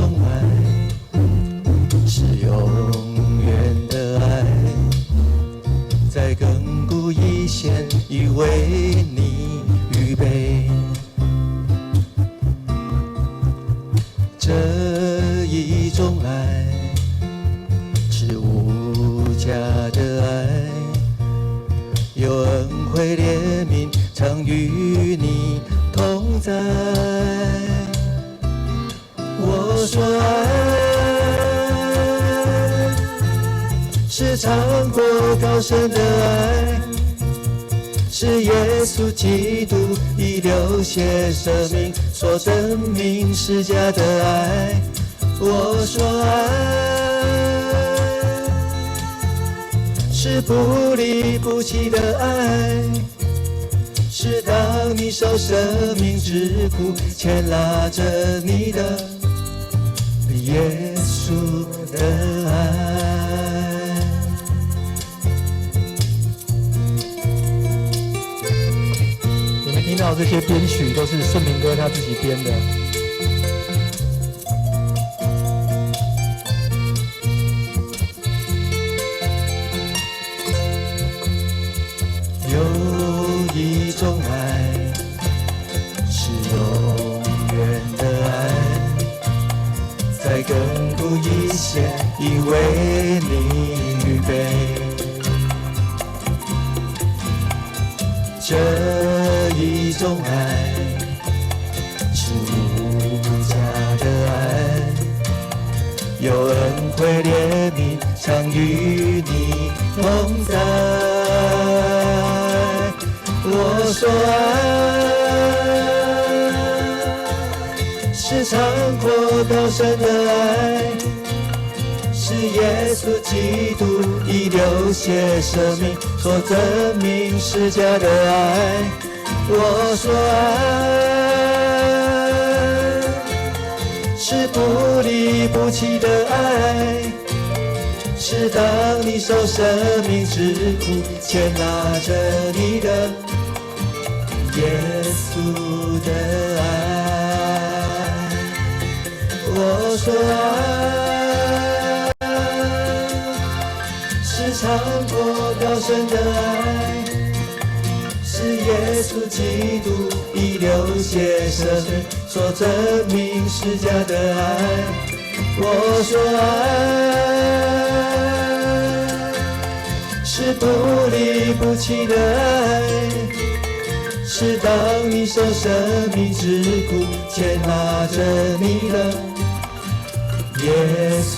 种爱，是永远的爱，在亘古以前已为你预备。这一种爱是无价的爱，有恩惠怜悯常与你同在。我说爱是长过高深的爱，是耶稣基督已流血生命所证明是假的爱。我说爱是不离不弃的爱，是当你受生命之苦牵拉着你的耶稣的爱。你们听到这些编曲都是顺明哥他自己编的。有一种爱是永远的爱，在亘古以前已为你预备。这一种爱是无价的爱，有恩惠怜悯常与你同在。我说爱是长阔高深的爱，是耶稣基督已流血生命所证明是假的爱。我说爱是不离不弃的爱，是当你受生命之苦牵拉着你的耶稣的爱。我说爱是长过高深的爱，是耶稣基督已流血生命所证明是假的爱。我说爱是不离不弃的爱，是当你受生命之苦牵拉着你的耶稣